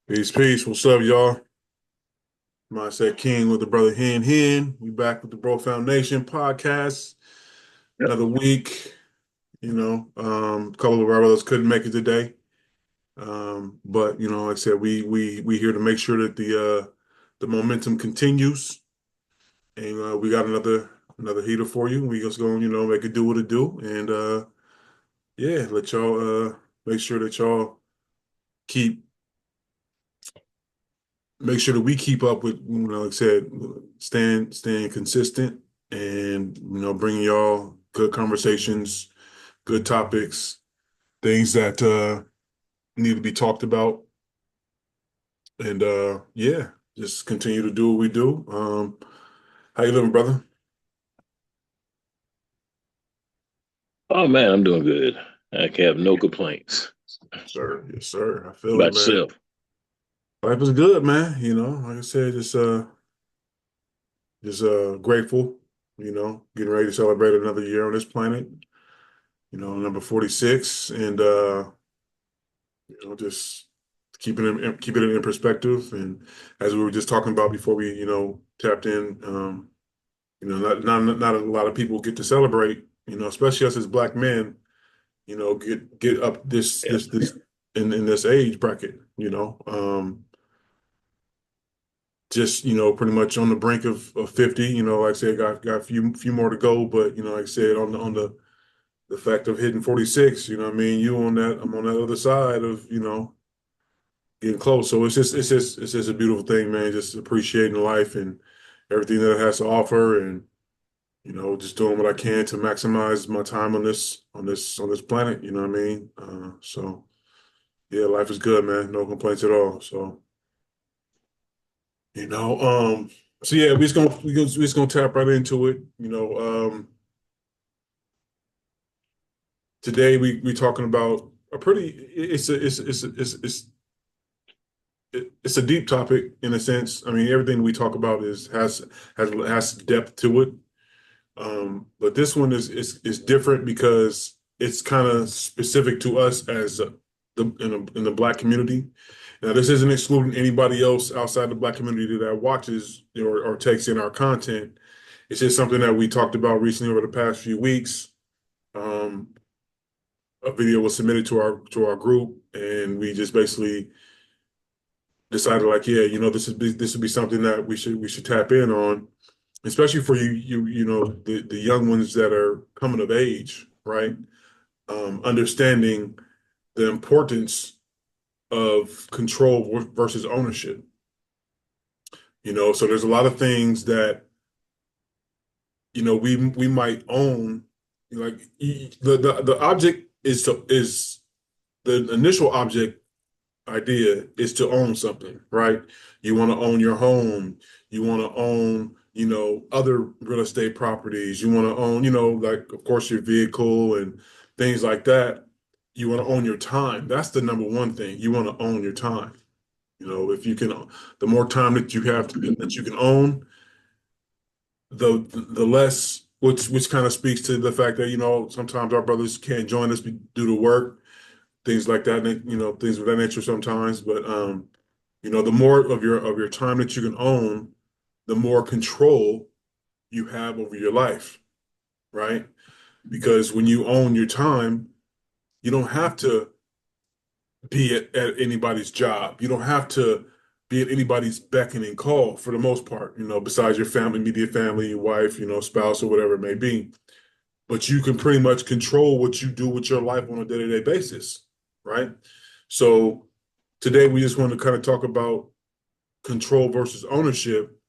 Peace, peace. What's up, y'all? Mindset King with the brother Hen. We back with the Bro Foundation podcast. Yep. Another week. A couple of our brothers couldn't make it today. But like I said, we here to make sure that the momentum continues. And we got another heater for you. We just gonna, make it do what it do. And yeah, let y'all make sure that y'all keep make sure that we keep up with, like I said, staying consistent and, bringing y'all good conversations, good topics, things that need to be talked about. And yeah, just continue to do what we do. How you living, brother? Oh man, I'm doing good. I can have no complaints. Sir, yes, sir. I feel it, About man. yourself? Life is good, man. Like I said, just grateful, getting ready to celebrate another year on this planet, number 46. And just keep it in perspective. And as we were just talking about before we, tapped in, not a lot of people get to celebrate, especially us as black men, get up Yeah. this in this age bracket, just, pretty much on the brink of 50, like I said, got a few more to go, but like I said, on the fact of hitting 46, I mean, I'm on that other side of, getting close. So it's just a beautiful thing, man. Just appreciating life and everything that it has to offer, and just doing what I can to maximize my time on this planet. You know what I mean? So yeah, life is good, man. No complaints at all. So you know, um, so yeah, we just gonna tap right into it. Today we talking about a pretty it's a deep topic in a sense. I mean, everything we talk about has depth to it. But this one is different because it's kind of specific to us as in the Black community. Now, this isn't excluding anybody else outside the Black community that watches or takes in our content. It's just something that we talked about recently over the past few weeks. Um, a video was submitted to our group, and we just basically decided, like, yeah, this would be something that we should tap in on, especially for the young ones that are coming of age, right? Understanding the importance of control versus ownership. So there's a lot of things that we might own. Like the object is the initial object idea is to own something, right? You want to own your home. You want to own, other real estate properties. You want to own, like, of course, your vehicle and things like that. You want to own your time. That's the number one thing. You want to own your time. If you can, the more time that you have that you can own, the less, which kind of speaks to the fact that, sometimes our brothers can't join us due to work, things like that, things of that nature sometimes. But the more of your time that you can own, the more control you have over your life, right? Because when you own your time, you don't have to be at anybody's job. You don't have to be at anybody's beck and call for the most part, besides your family, immediate family, your wife, spouse, or whatever it may be. But you can pretty much control what you do with your life on a day-to-day basis, right? So today we just want to kind of talk about control versus ownership.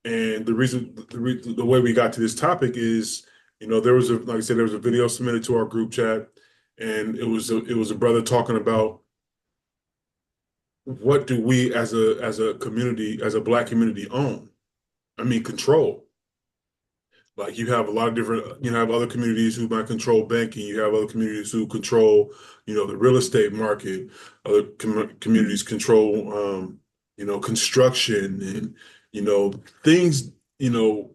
And the way we got to this topic is, there was like I said, there was a video submitted to our group chat, and it was a brother talking about what do we as a community, as a Black community, own? I mean, control. Like, you have a lot of different, have other communities who might control banking. You have other communities who control, the real estate market. Other communities control, construction and, you know, things, you know,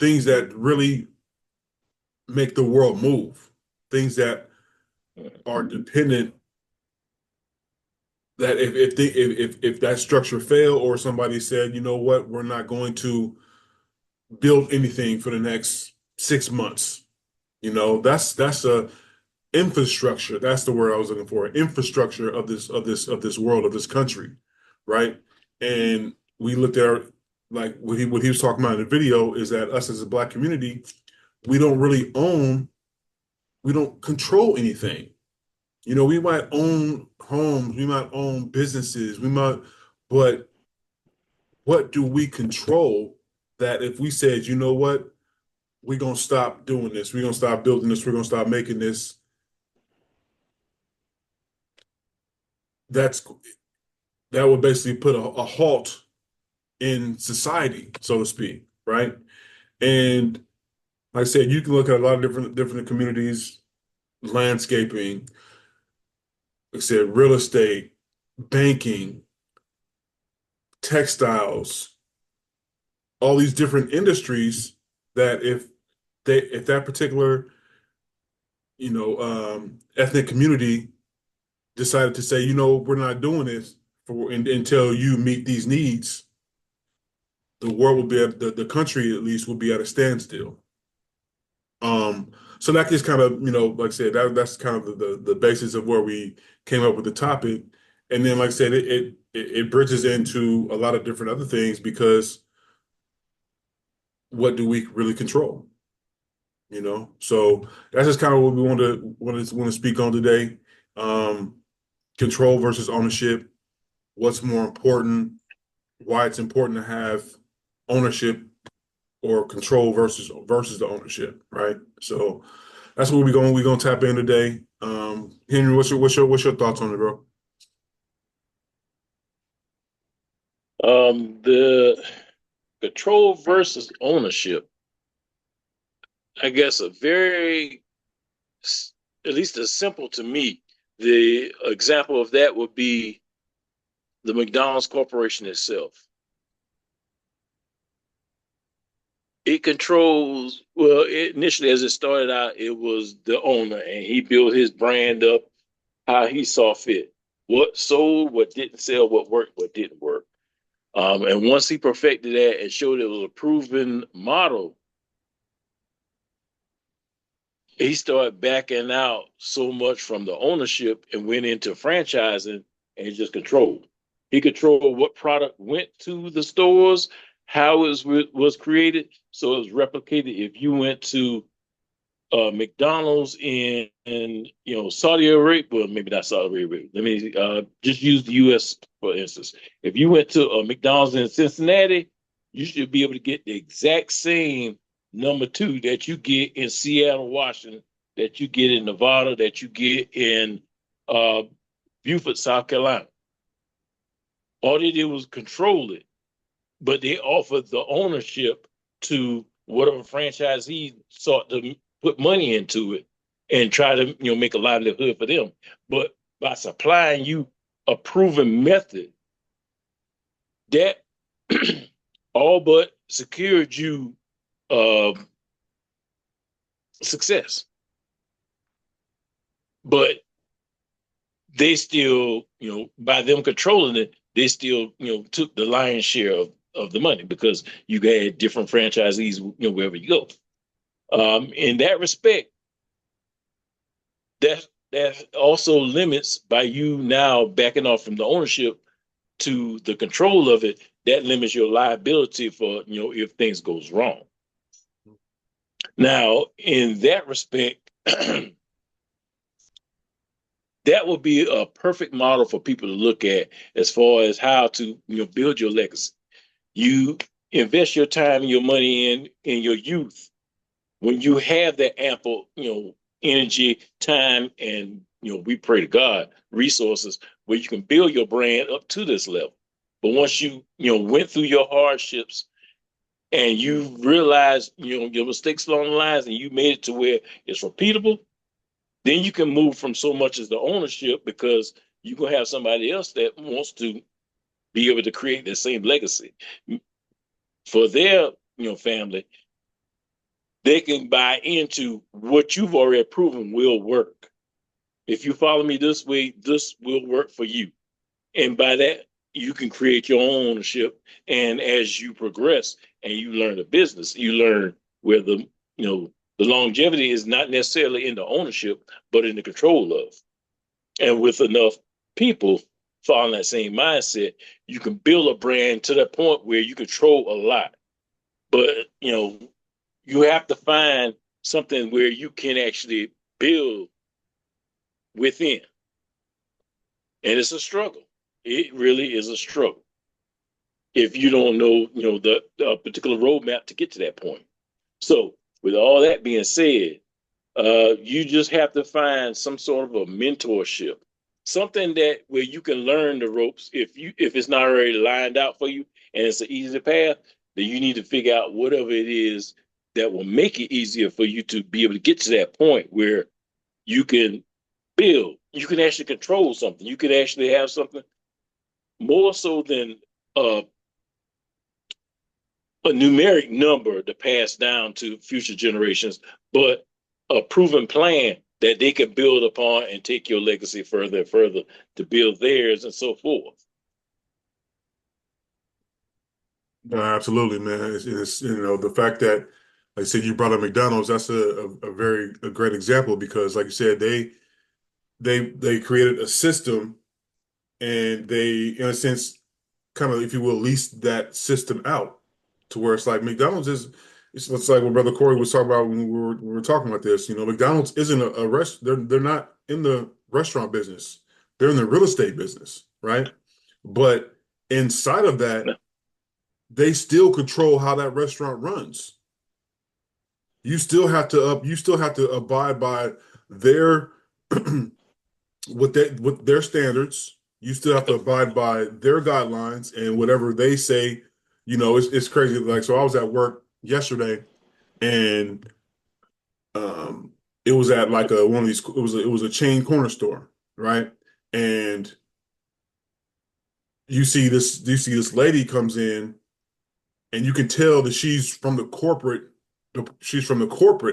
things that really make the world move. Things that are dependent that if that structure failed or somebody said, you know what, we're not going to build anything for the next 6 months, that's a infrastructure. That's the word I was looking for. Infrastructure of this world, of this country, right? And we looked at like what he was talking about in the video is that us as a black community, we don't really own, we don't control anything. We might own homes, we might own businesses, but what do we control that if we said, you know what, we're gonna stop doing this, we're gonna stop building this, we're gonna stop making this, that's that would basically put a halt in society, so to speak, right? And like I said, you can look at a lot of different communities, landscaping, like I said, real estate, banking, textiles, all these different industries that if that particular, ethnic community decided to say, we're not doing this until you meet these needs, the world will be the country at least will be at a standstill. Um, so that just kind of, like I said, that's kind of the basis of where we came up with the topic. And then, like I said, it bridges into a lot of different other things because what do we really control? So that's just kind of what we want to speak on today. Um, Control versus ownership. What's more important? Why it's important to have ownership or control versus the ownership, right? So that's what we're gonna tap in today. Henry, what's your thoughts on it, bro? The control versus ownership, I guess, at least as simple to me. The example of that would be the McDonald's Corporation itself. It controls, well, initially as it started out, it was the owner, and he built his brand up how he saw fit. What sold, what didn't sell, what worked, what didn't work. And once he perfected that and showed it was a proven model, he started backing out so much from the ownership and went into franchising and just controlled. He controlled what product went to the stores, how it was created, so it was replicated. If you went to McDonald's in Saudi Arabia, well, maybe not Saudi Arabia. Let me just use the U.S. for instance. If you went to McDonald's in Cincinnati, you should be able to get the exact same number two that you get in Seattle, Washington, that you get in Nevada, that you get in uh, Beaufort, South Carolina. All they did was control it, but they offered the ownership to whatever franchisee sought to put money into it and try to make a livelihood for them. But by supplying you a proven method, that all but secured you uh, success. But they still, by them controlling it, they still, took the lion's share of the money because you had different franchisees, wherever you go. In that respect, that also limits by you now backing off from the ownership to the control of it. That limits your liability for if things goes wrong. Now, in that respect, that would be a perfect model for people to look at as far as how to build your legacy. You invest your time and your money in your youth when you have that ample energy, time, and we pray to God resources where you can build your brand up to this level. But once you went through your hardships and you realize your mistakes along the lines and you made it to where it's repeatable, then you can move from so much as the ownership because you can have somebody else that wants to be able to create the same legacy for their family. They can buy into what you've already proven will work. If you follow me this way, this will work for you. And by that, you can create your own ownership. And as you progress and you learn the business, you learn where the longevity is not necessarily in the ownership, but in the control of. And with enough people following that same mindset, you can build a brand to the point where you control a lot. But you have to find something where you can actually build within. And it's a struggle. It really is a struggle if you don't know, the particular roadmap to get to that point. So, with all that being said, you just have to find some sort of a mentorship, something that where you can learn the ropes. If it's not already lined out for you and it's an easy path, then you need to figure out whatever it is that will make it easier for you to be able to get to that point where you can build. You can actually control something. You can actually have something more so than a numeric number to pass down to future generations, but a proven plan that they can build upon and take your legacy further and further to build theirs and so forth. Absolutely, man. It's the fact that, like I said, you brought up McDonald's. That's a great example because, like you said, they created a system and they, in a sense, kind of, if you will, leased that system out to where it's like McDonald's is. It's like what Brother Corey was talking about when we were talking about this. McDonald's isn't a rest. They're not in the restaurant business. They're in the real estate business, right? But inside of that, they still control how that restaurant runs. You still have to abide by their with their standards. You still have to abide by their guidelines and whatever they say. It's crazy. Like, so I was at work yesterday and it was at like one of these, it was a chain corner store, right? And you see this lady comes in and you can tell that she's from the corporate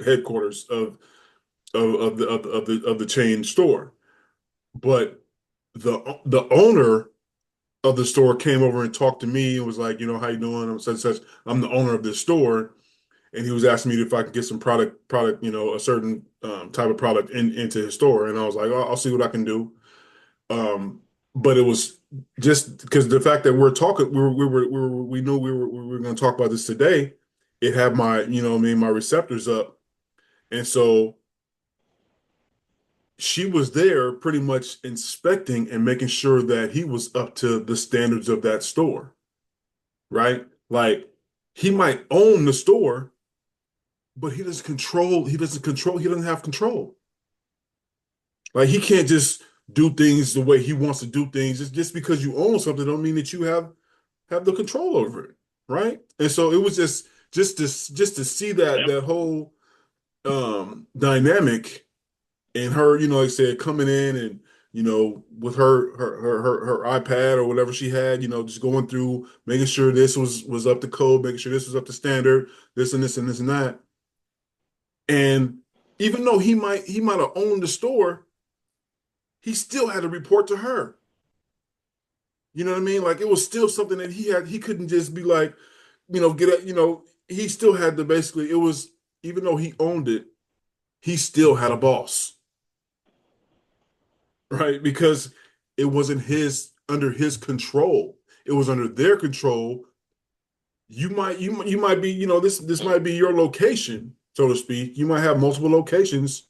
headquarters of the chain store. But the owner of the store came over and talked to me and was like, how you doing? I'm such. I'm the owner of this store, and he was asking me if I could get some product, a certain type of product into his store, and I was like, I'll see what I can do. But it was just because the fact that we're talking, we knew we were going to talk about this today. It had my receptors up, and so she was there pretty much inspecting and making sure that he was up to the standards of that store, right? Like he might own the store, but he doesn't have control. Like he can't just do things the way he wants to do things. It's just because you own something don't mean that you have the control over it, right? And so it was just to see that whole dynamic and her, like I said, coming in and with her iPad or whatever she had, just going through, making sure this was up to code, making sure this was up to standard, this and this and this and that. And even though he might have owned the store, he still had to report to her. You know what I mean? Like it was still something that he couldn't just be like, get up, he still had to basically, it was, even though he owned it, he still had a boss, right? Because it wasn't under his control. It was under their control. You might be, this might be your location, so to speak. You might have multiple locations,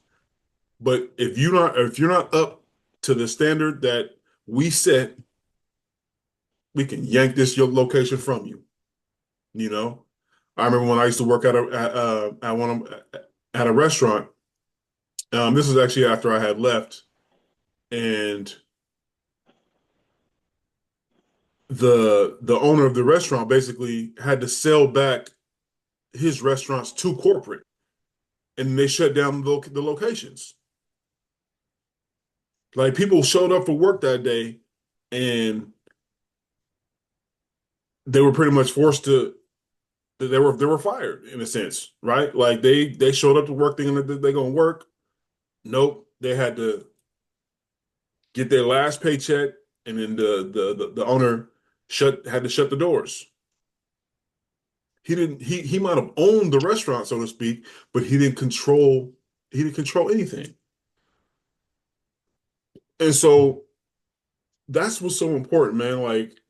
but if you're not up to the standard that we set, we can yank this your location from you. You know, I remember when I used to work at a restaurant. This was actually after I had left, and the owner of the restaurant basically had to sell back his restaurants to corporate, and they shut down the locations. Like people showed up for work that day, and they were pretty much forced to. They were fired in a sense, right? Like they showed up to work thinking that they're gonna work. Nope, they had to get their last paycheck, and then the owner had to shut the doors. He might have owned the restaurant, so to speak, but he didn't control anything. And so that's what's so important, man. Like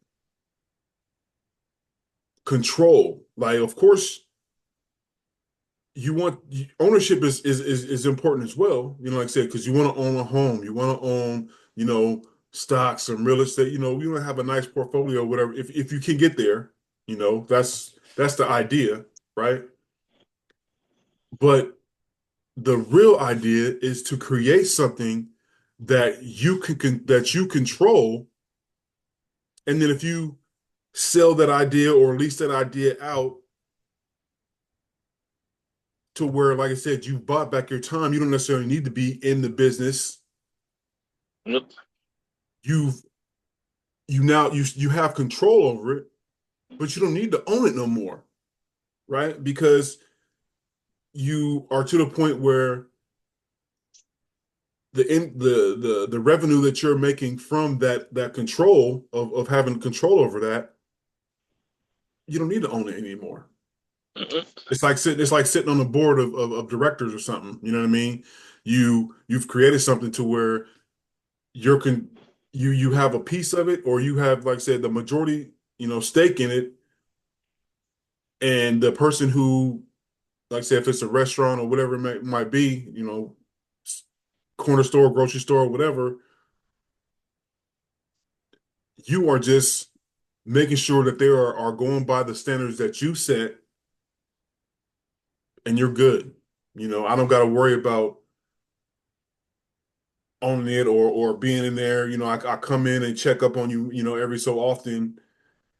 control. Like, of course, ownership is important as well. You know, like I said, because you want to own a home, you want to own, stocks and real estate. You want to have a nice portfolio, or whatever. If you can get there, that's the idea, right? But the real idea is to create something that that you control, and then if you sell that idea or lease that idea out to where, like I said, you bought back your time. You don't necessarily need to be in the business. Yep. You've you have control over it, but you don't need to own it no more, right? Because you are to the point where the revenue that you're making from that control of having control over that, you don't need to own it anymore. Mhm. It's like sitting on the board of directors or something. You know what I mean? You've created something to where you're con you have a piece of it, or you have, like I said, the majority, stake in it. And the person who, like I said, if it's a restaurant or whatever might be, corner store, grocery store, whatever, you are just making sure that they are going by the standards that you set, and you're good. I don't got to worry about owning it or being in there. I come in and check up on you, every so often,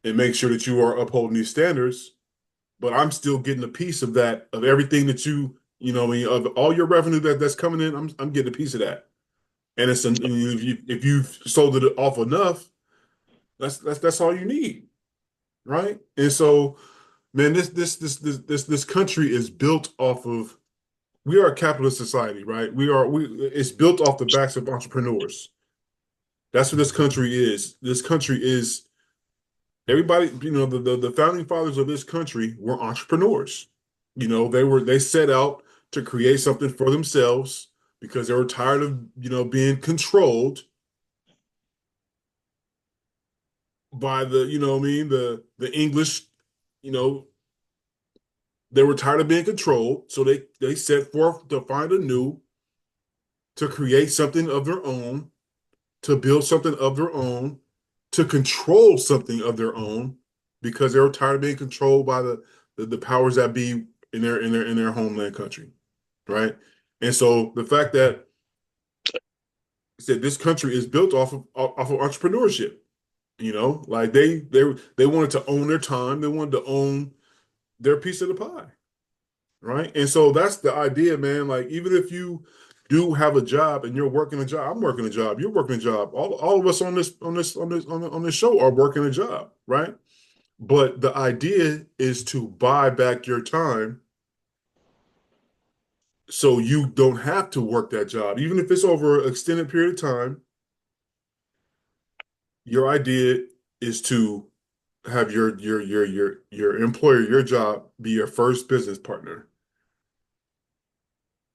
and make sure that you are upholding these standards. But I'm still getting a piece of that, of everything that of all your revenue that's coming in. I'm getting a piece of that. And if you've sold it off enough, that's all you need, right? And so, man, this country is built off of. We are a capitalist society, right? It's built off the backs of entrepreneurs. That's what this country is. This country is everybody. The founding fathers of this country were entrepreneurs. They set out to create something for themselves because they were tired of being controlled by what I mean, the English. you know they were tired of being controlled, so they set forth to find a new, to create something of their own, to build something of their own, to control something of their own, because they were tired of being controlled by the powers that be in their homeland country, right? And so the fact that said this country is built off of entrepreneurship, like they wanted to own their time, they wanted to own their piece of the pie, right? And so that's the idea, man. Like, even if you do have a job and you're working a job, I'm working a job, you're working a job. All of us on this show are working a job, right? But the idea is to buy back your time so you don't have to work that job, even if it's over an extended period of time. Your idea is to have your employer, your job, be your first business partner,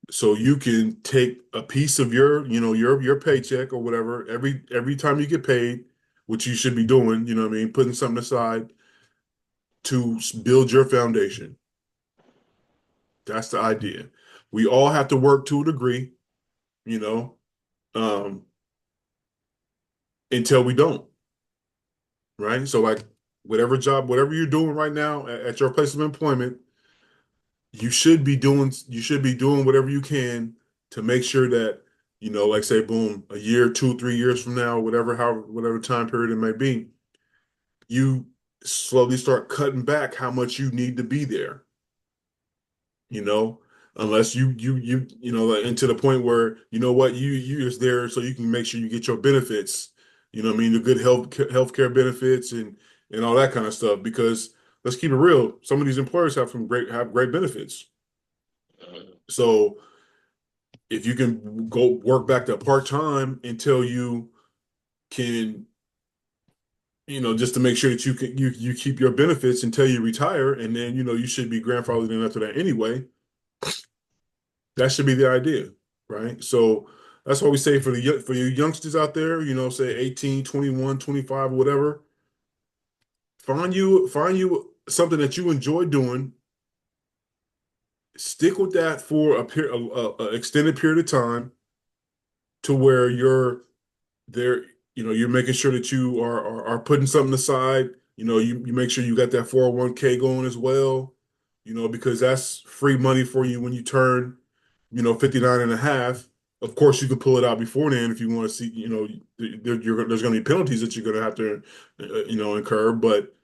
so you can take a piece of your paycheck or whatever every time you get paid, which you should be doing, what I mean, putting something aside to build your foundation. That's the idea. We all have to work to a degree, you know, um, until we don't, right? So, like, whatever you're doing right now at your place of employment, you should be doing whatever you can to make sure that, like, say, boom, a year, 2, 3 years from now, whatever time period it may be, you slowly start cutting back how much you need to be there, you know, unless like, and to the point where, what, you is there so you can make sure you get your benefits, what I mean, the good healthcare benefits and all that kind of stuff. Because let's keep it real, some of these employers have great benefits. So if you can go work back to part time until you can just to make sure that you keep your benefits until you retire, and then you should be grandfathered in after that anyway. That should be the idea, right? So that's why we say for you youngsters out there, say 18, 21, 25, whatever, find you something that you enjoy doing, stick with that for a extended period of time to where you're there, you're making sure that you are putting something aside. You make sure you got that 401k going as well, because that's free money for you when you turn, 59 and a half. Of course, you can pull it out before then if you want to see, there's going to be penalties that you're going to have to, incur. But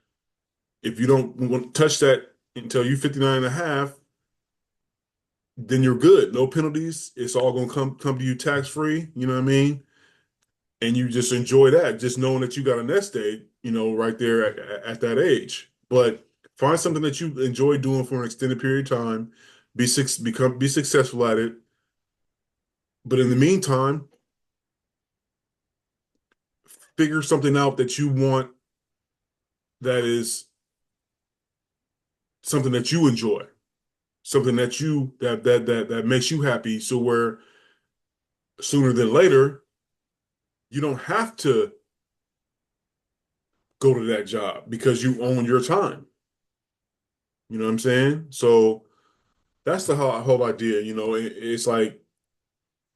if you don't want to touch that until you're 59 and a half, then you're good. No penalties. It's all going to come to you tax free. You know what I mean? And you just enjoy that, just knowing that you got a nest egg, right there at that age. But find something that you enjoy doing for an extended period of time, be successful at it. But in the meantime, figure something out that you want that is something that you enjoy, something that makes you happy. So where sooner than later, you don't have to go to that job because you own your time. You know what I'm saying? So that's the whole idea. It's like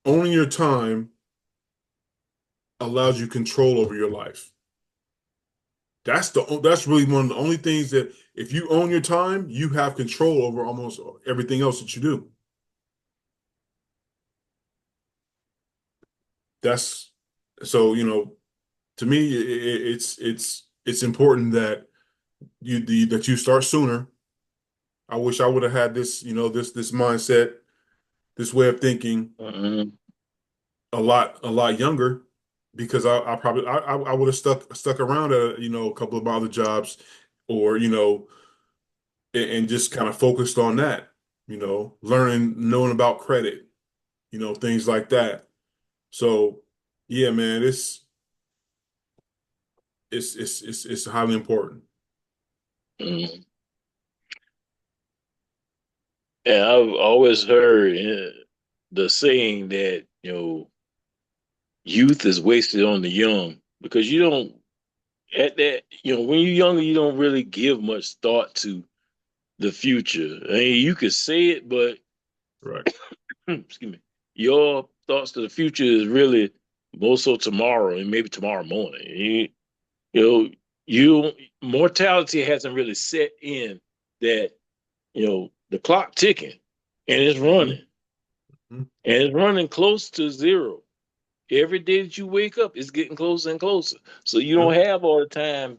owning your time allows you control over your life. That's really one of the only things that if you own your time, you have control over almost everything else that you do. That's so, to me, it's important that that you start sooner. I wish I would have had this, this mindset, this way of thinking Mm-hmm. a lot younger, because I probably I would have stuck around at a couple of my other jobs, or and just kind of focused on that, knowing about credit, things like that. So yeah, man, it's highly important. Mm-hmm. And I've always heard the saying that, youth is wasted on the young because you don't, at that, when you're younger, you don't really give much thought to the future. I mean, you could say it, but Right, excuse me, your thoughts to the future is really more so tomorrow and maybe tomorrow morning. You know, you mortality hasn't really set in that, the clock ticking and it's hmm running and it's running close to zero. Every day that you wake up, it's getting closer and closer. So you don't Yep, have all the time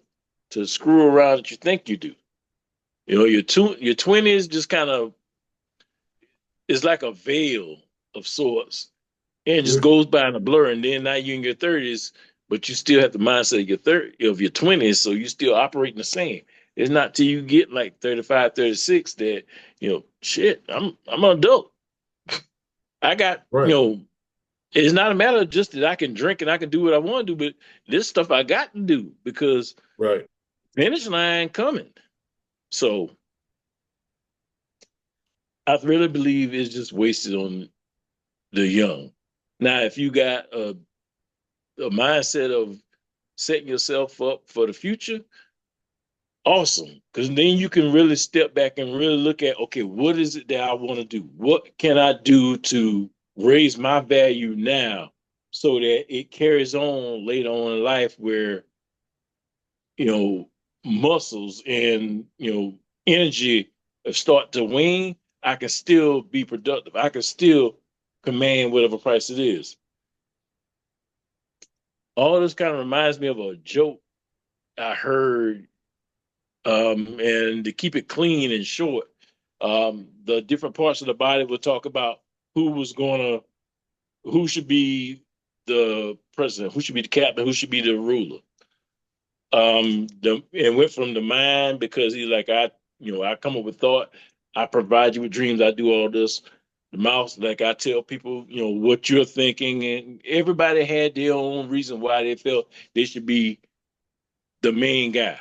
to screw around that you think you do. Your 20s just kind of is like a veil of sorts. And it just yeah, goes by in a blur. And then now you're in your 30s, but you still have the mindset of your 20s, so you still operating the same. It's not till you get like 35, 36 that, shit, I'm an adult. I got, right, it's not a matter of just that I can drink and I can do what I want to do, but this stuff I got to do because right. finish line coming. So I really believe it's just wasted on the young. Now, if you got a mindset of setting yourself up for the future, awesome. Because then you can really step back and really look at, okay, what is it that I want to do? What can I do to raise my value now so that it carries on later on in life where, you know, muscles and, energy start to wane, I can still be productive. I can still command whatever price it is. All this kind of reminds me of a joke I heard, and to keep it clean and short, the different parts of the body will talk about who should be the president, who should be the captain, who should be the ruler. And went from the mind because he's like, I come up with thought, I provide you with dreams, I do all this. The mouth, like I tell people, what you're thinking, and everybody had their own reason why they felt they should be the main guy.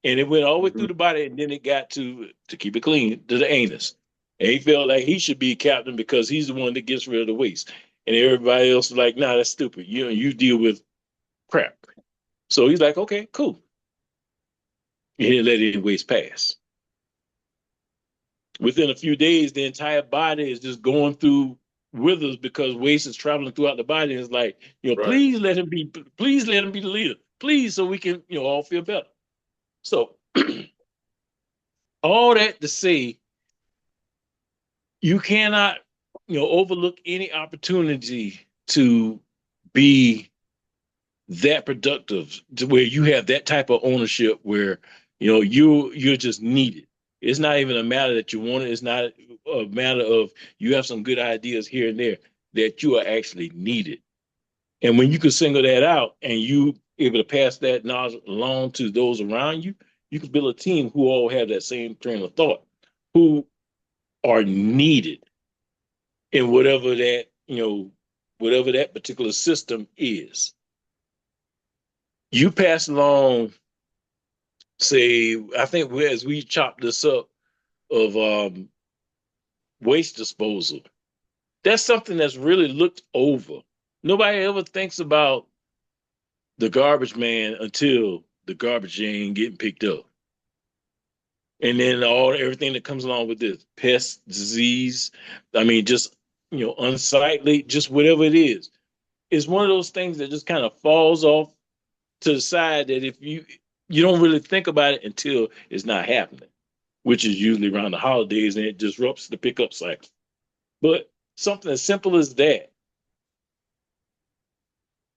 And it went all the way through the body, and then it got to keep it clean, to the anus. And he felt like he should be captain because he's the one that gets rid of the waste. And everybody else was like, nah, that's stupid. You deal with crap. So he's like, okay, cool. He didn't let any waste pass. Within a few days, the entire body is just going through withers because waste is traveling throughout the body. And it's like, Right. please let him be the leader. Please, so we can, all feel better. So all that to say, you cannot, overlook any opportunity to be that productive to where you have that type of ownership where you're just needed. It's not even a matter that you want it. It's not a matter of you have some good ideas here and there, that you are actually needed. And when you can single that out and you able to pass that knowledge along to those around you, you can build a team who all have that same train of thought, who are needed in whatever that particular system is. You pass along, say, I think as we chop this up of waste disposal, that's something that's really looked over. Nobody ever thinks about the garbage man until the garbage ain't getting picked up. And then everything that comes along with this, pest, disease, I mean, just unsightly, just whatever it is one of those things that just kind of falls off to the side, that if you don't really think about it until it's not happening, which is usually around the holidays, and it disrupts the pickup cycle. But something as simple as that,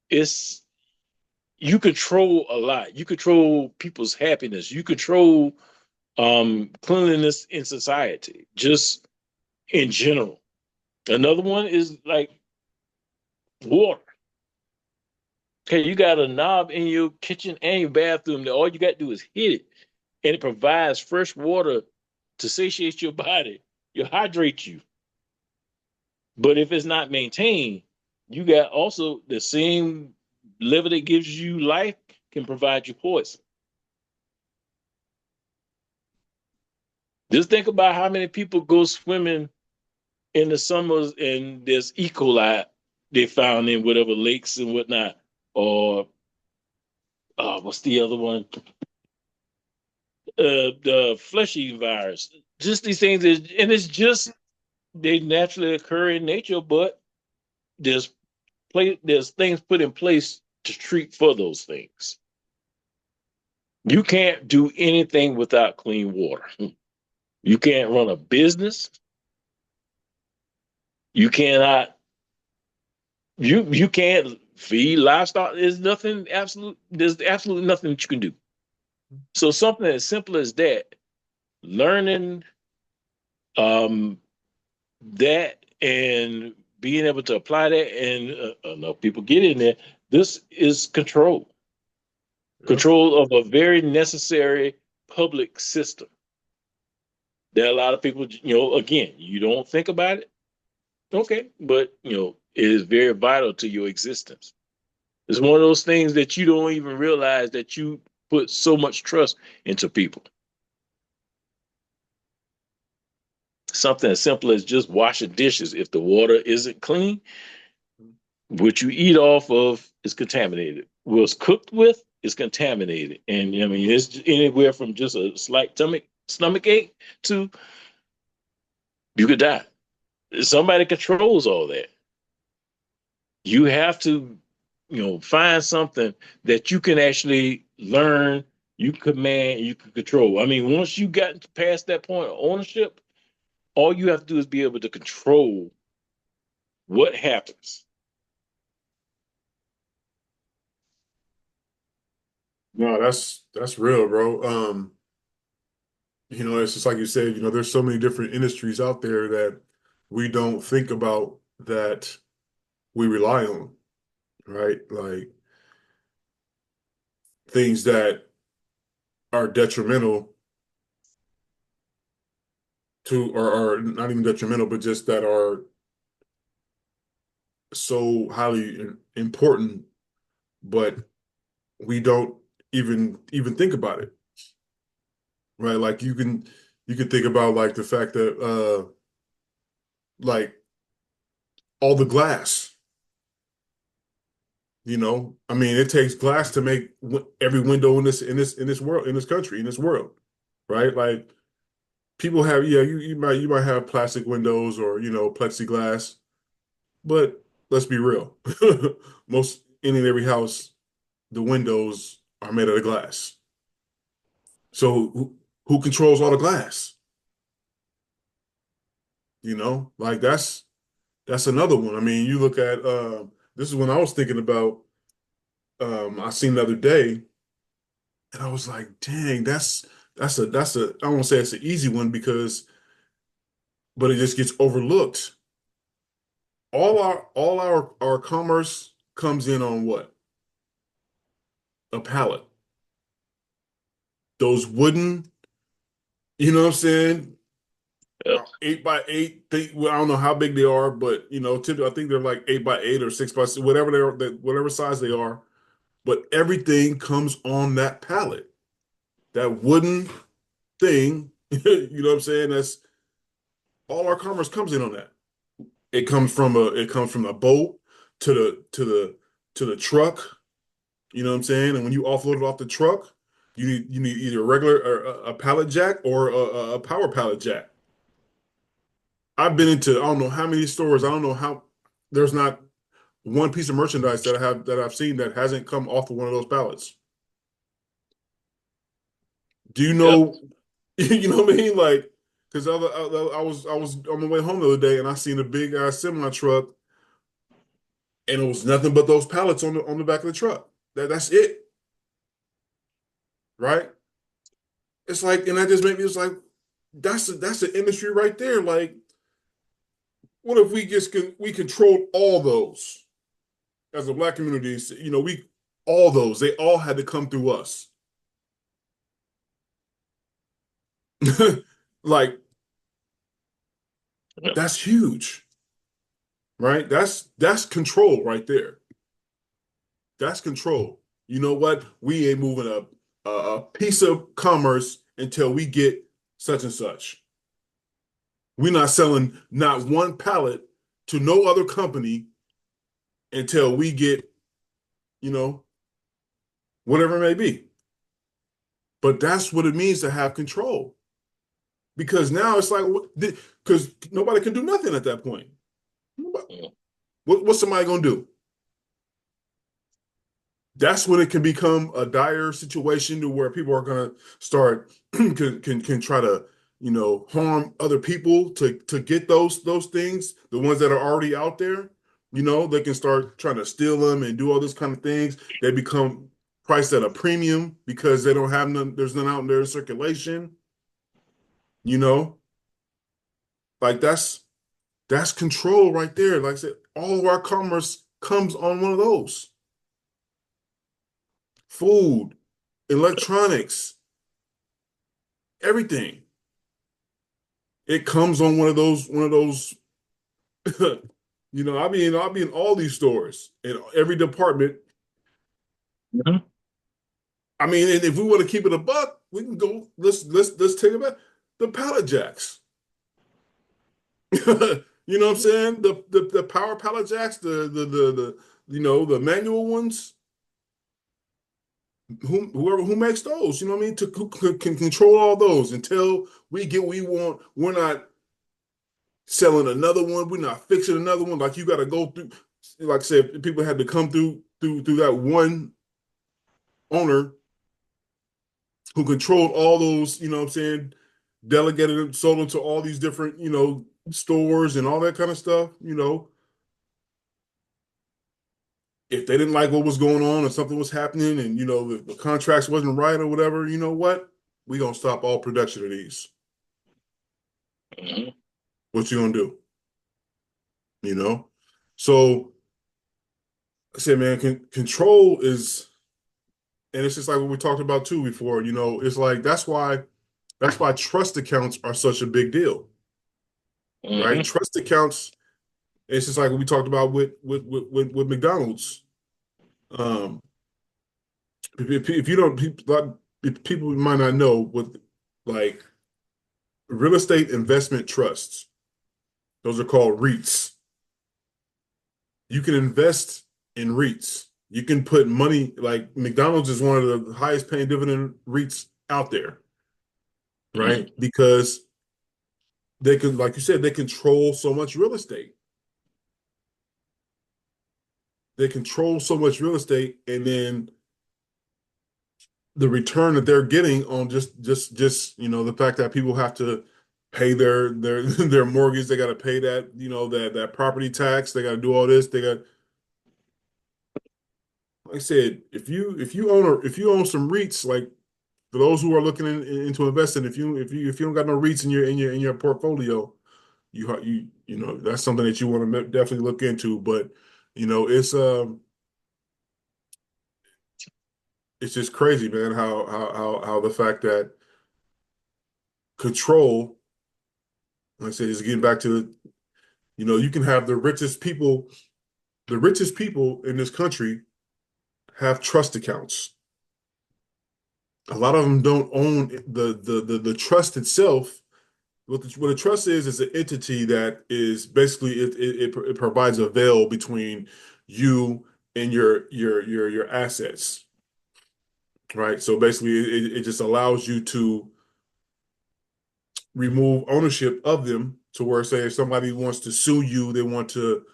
it's you control a lot. You control people's happiness. You control cleanliness in society, just in general. Another one is like water. Okay, you got a knob in your kitchen and your bathroom that all you got to do is hit it, and it provides fresh water to satiate your body, you hydrate you. But if it's not maintained, you got also the same liver that gives you life can provide you poison. Just think about how many people go swimming in the summers and there's E. coli they found in whatever lakes and whatnot, or what's the other one? The flesh-eating virus. Just these things, and it's just they naturally occur in nature, but there's there's things put in place to treat for those things. You can't do anything without clean water. You can't run a business. You cannot. You can't feed livestock. There's absolutely nothing that you can do. So something as simple as that, learning um, that and being able to apply that, and enough people get in there. This is control, Yep. control of a very necessary public system. There are a lot of people, again, you don't think about it, okay, but it is very vital to your existence. It's one of those things that you don't even realize that you put so much trust into people. Something as simple as just washing dishes. If the water isn't clean, what you eat off of is contaminated. What's cooked with is contaminated. And I mean, it's anywhere from just a slight stomach ache to you could die. Somebody controls all that. You have to, find something that you can actually learn, you command, you can control. I mean, once you got past that point of ownership, all you have to do is be able to control what happens. No, that's real, bro. It's just like you said, there's so many different industries out there that we don't think about that we rely on, right? Like things that are detrimental to, or not even detrimental, but just that are so highly important, but we don't. even think about it, right? Like you can think about like the fact that like all the glass, I mean, it takes glass to make every window in this world, in this country, in this world, right? Like people have, yeah, you might have plastic windows or plexiglass, but let's be real. Most any and every house, the windows are made out of glass. So who controls all the glass? Like that's another one. I mean, you look at this is when I was thinking about I seen the other day and I was like, dang, that's a I won't say it's an easy one because but it just gets overlooked. All our commerce comes in on what? A pallet. Those wooden, you know what I'm saying? Yep. 8 by 8. Well, I don't know how big they are, but typically I think they're like 8 by 8 or 6 by 6, whatever they are, whatever size they are. But everything comes on that pallet, that wooden thing. You know what I'm saying? That's all our commerce comes in on that. It comes from a boat to the truck. You know what I'm saying? And when you offload it off the truck, you need either a regular or a pallet jack or a power pallet jack. I've been into I don't know how many stores. I don't know how there's not one piece of merchandise that I've seen that hasn't come off of one of those pallets. Do you Yep. know? You know what I mean? Like, because I was on my way home the other day and I seen a big ass semi truck and it was nothing but those pallets on the back of the truck. That's it, right? It's like, and that just made me it's like that's an industry right there. Like, what if we controlled all those as a black community? We all those they all had to come through us. Like Yep. that's huge, right? That's control right there. That's control. You know what? We ain't moving a piece of commerce until we get such and such. We're not selling not one pallet to no other company until we get, you know, whatever it may be. But that's what it means to have control. Because now it's like, because nobody can do nothing at that point. Mm. What's somebody gonna do? That's when it can become a dire situation to where people are gonna start can try to harm other people to get those things, the ones that are already out there. They can start trying to steal them and do all this kind of things. They become priced at a premium because they don't have none. There's none out there in circulation. You know, like that's control right there. Like I said, all of our commerce comes on one of those. Food, electronics, everything. It comes on one of those. I'll be in all these stores in every department. Mhm. I mean, and if we want to keep it a buck, we can go. Let's take it back. The pallet jacks. You know what I'm saying? The power pallet jacks, the the manual ones. Who makes those? You know what I mean? Who can control all those until we get what we want. We're not selling another one. We're not fixing another one. Like you got to go through. Like I said, people had to come through that one owner who controlled all those. You know what I'm saying? Delegated them, sold them to all these different stores and all that kind of stuff. If they didn't like what was going on or something was happening and the contracts wasn't right or whatever, you know what? We gonna stop all production of these. Mhm. What you gonna do? You know? So I said, man, control is, and it's just like what we talked about too before. It's like that's why trust accounts are such a big deal, right? Mhm. Trust accounts. It's just like what we talked about with McDonald's. Um, if you don't, people might not know what like real estate investment trusts. Those are called REITs. You can invest in REITs. You can put money like McDonald's is one of the highest paying dividend REITs out there, right? Mhm. Because they can, like you said, they control so much real estate. They control so much real estate, and then the return that they're getting on just the fact that people have to pay their their mortgage, they got to pay that that property tax, they got to do all this, they got like I said, if you own some REITs, like for those who are looking into investing, if you don't got no REITs in your portfolio, that's something that you want to definitely look into. But it's just crazy, man, how the fact that control, like I said, is getting back to you can have the richest people in this country have trust accounts. A lot of them don't own the trust itself. What a trust is an entity that is basically it provides a veil between you and your assets, right? So basically, it just allows you to remove ownership of them to where, say, if somebody wants to sue you, they want to,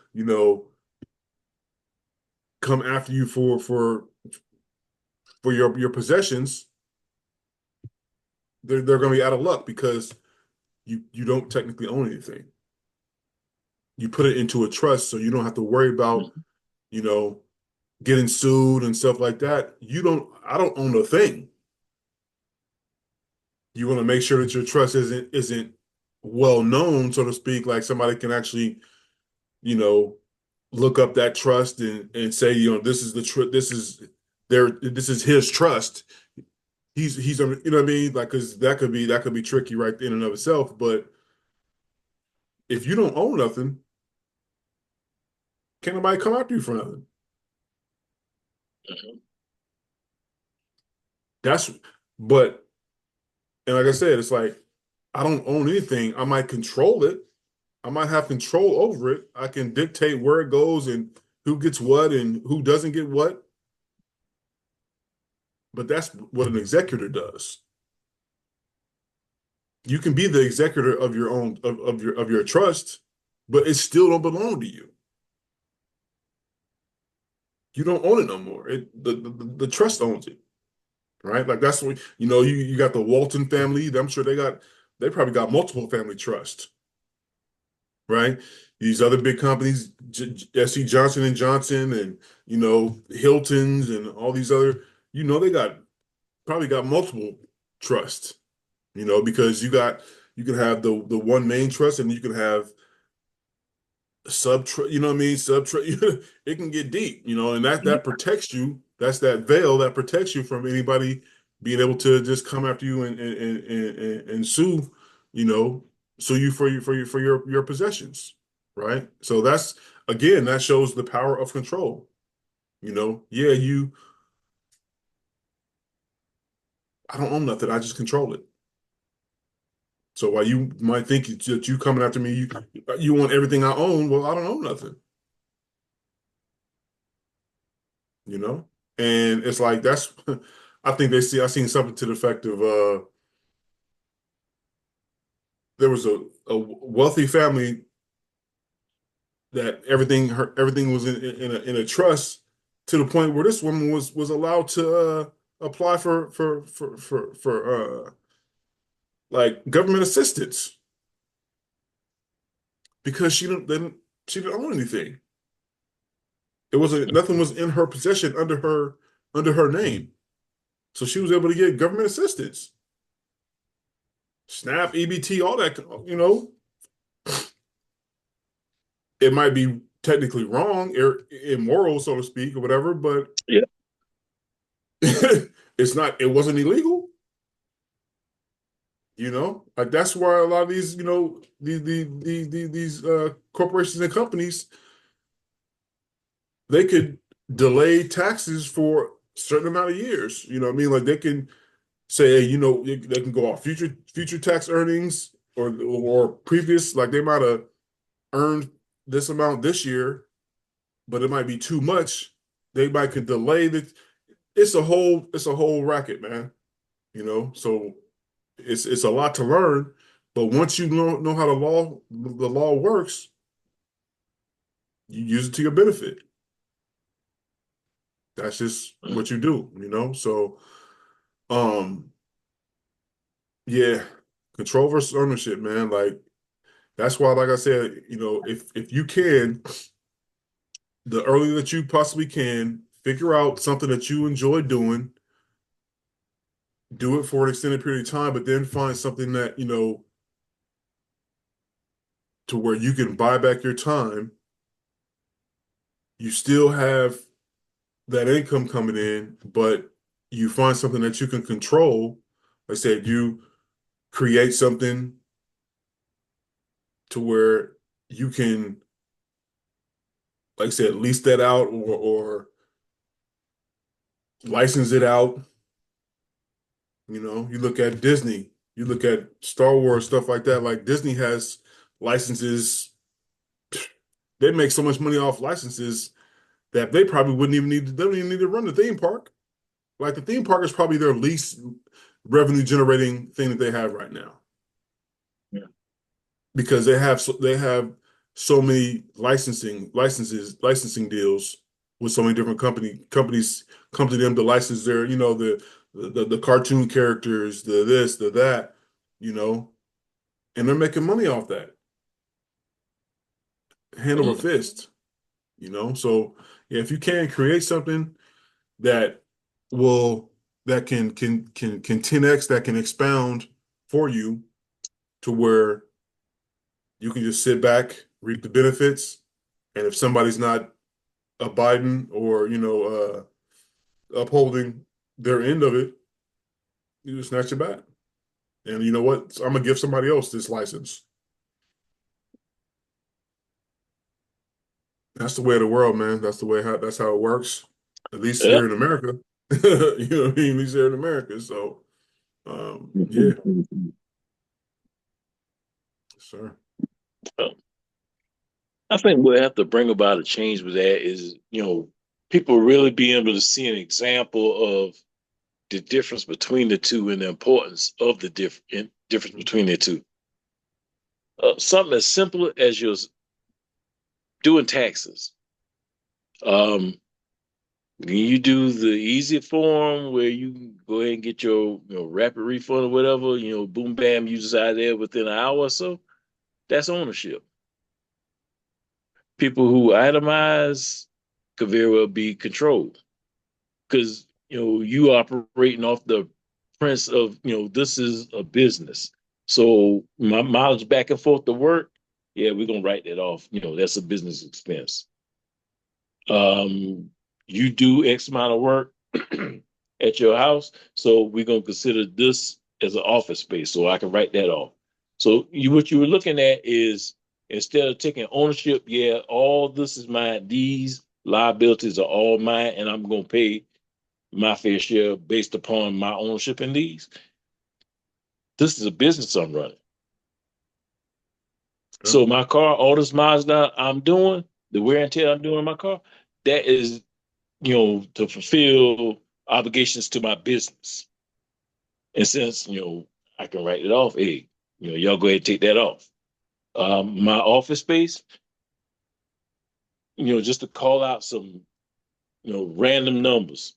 come after you for your possessions, they're going to be out of luck because you don't technically own anything. You put it into a trust, so you don't have to worry about, Mhm. you know, getting sued and stuff like that. I don't own a thing. You want to make sure that your trust isn't well known, so to speak, like somebody can actually, you know, look up that trust and say, this is the this is his trust. He's you know what I mean? Like, because that could be tricky right in and of itself. But if you don't own nothing, can't nobody come after you for nothing. Mhm. That's but and like I said, it's like I don't own anything. I might control it. I might have control over it. I can dictate where it goes and who gets what and who doesn't get what. But that's what an executor does. You can be the executor of your own of your trust, but it still don't belong to you. You don't own it no more. The trust owns it, right? Like that's what you got the Walton family. I'm sure they probably got multiple family trusts, right? These other big companies, SC Johnson and Johnson, and Hilton's, and all these other, they probably got multiple trusts, because you can have the one main trust, and you can have sub, you know what I mean? Sub, it can get deep, and that protects you. That's that veil that protects you from anybody being able to just come after you and sue, you know, sue you for your possessions, right? So that's again, that shows the power of control. Yeah, I don't own nothing. I just control it. So while you might think that you coming after me, you want everything I own. Well, I don't own nothing. you know? And it's like that's I think I seen something to the effect of there was a wealthy family that everything was in a trust to the point where this woman was allowed to apply for like government assistance because she didn't own anything. It wasn't Nothing was in her possession under her name. So she was able to get government assistance. SNAP, EBT, all that, it might be technically wrong or immoral, so to speak, or whatever, but Yeah. it wasn't illegal, like that's why a lot of these, these corporations and companies, they could delay taxes for certain amount of years. You know what I mean? Like they can say, hey, they can go off future tax earnings or previous, like they might have earned this amount this year, but it might be too much. They might could delay the. It's a whole racket, man. So it's a lot to learn, but once you know how the law works, you use it to your benefit. That's just what you do. So um yeah, control versus ownership, man. Like that's why, like I said, if you can, the earlier that you possibly can, figure out something that you enjoy doing, do it for an extended period of time, but then find something that, to where you can buy back your time. You still have that income coming in, but you find something that you can control. Like I said, you create something to where you can, like I said, lease that out or license it out. You look at Disney, you look at Star Wars, stuff like that. Like Disney has licenses. They make so much money off licenses that they don't even need to run the theme park. Like the theme park is probably their least revenue generating thing that they have right now Yeah. because they have so many licensing deals with so many different companies come to them to license their the cartoon characters, the this, the that, you know, and they're making money off that hand over Mm. fist. So yeah, if you can create something that will that can 10x, that can expound for you to where you can just sit back, reap the benefits, and if somebody's not abiding or upholding their end of it, you just snatch it back. And you know what? I'm gonna give somebody else this license. That's the way of the world, man. That's how it works. At least Yeah. here in America. You know what I mean? At least here in America. So yeah, sir. I think we'll have to bring about a change with that is, people really being able to see an example of the difference between the two and the importance of the difference between the two. Something as simple as just doing taxes. Um, you do the easy form where you can go ahead and get your rapid refund or whatever, boom, bam, you just out there within an hour or so. That's ownership. People who itemize could very well be controlled because you operating off the premise of this is a business. So my mileage back and forth to work, yeah, we're gonna write that off. That's a business expense. Um, you do X amount of work at your house, so we're gonna consider this as an office space, so I can write that off. So what you were looking at is instead of taking ownership, yeah, all this is mine. These liabilities are all mine, and I'm gonna pay my fair share based upon my ownership in these. This is a business I'm running. Yeah. So my car, all this miles that I'm doing, the wear and tear I'm doing in my car, that is, to fulfill obligations to my business. And since, I can write it off, hey, y'all go ahead and take that off. My office space, just to call out some, random numbers.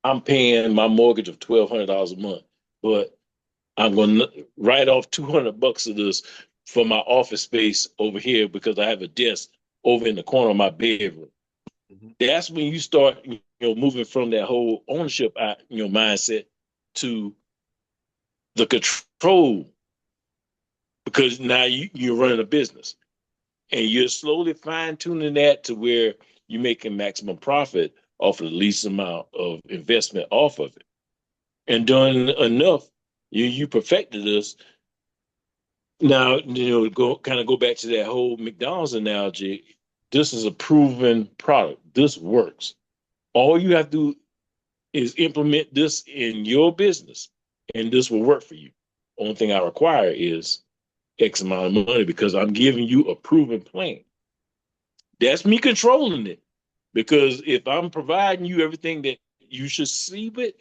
I'm paying my mortgage of $1,200 a month, but I'm going to write off $200 of this for my office space over here because I have a desk over in the corner of my bedroom. Mhm. That's when you start, moving from that whole ownership, mindset to the control because now you're running a business and you're slowly fine tuning that to where you're making maximum profit off of the least amount of investment off of it. And doing enough, you perfected this. Now, go back to that whole McDonald's analogy. This is a proven product. This works. All you have to do is implement this in your business, and this will work for you. Only thing I require is X amount of money because I'm giving you a proven plan. That's me controlling it. Because if I'm providing you everything that you should see with,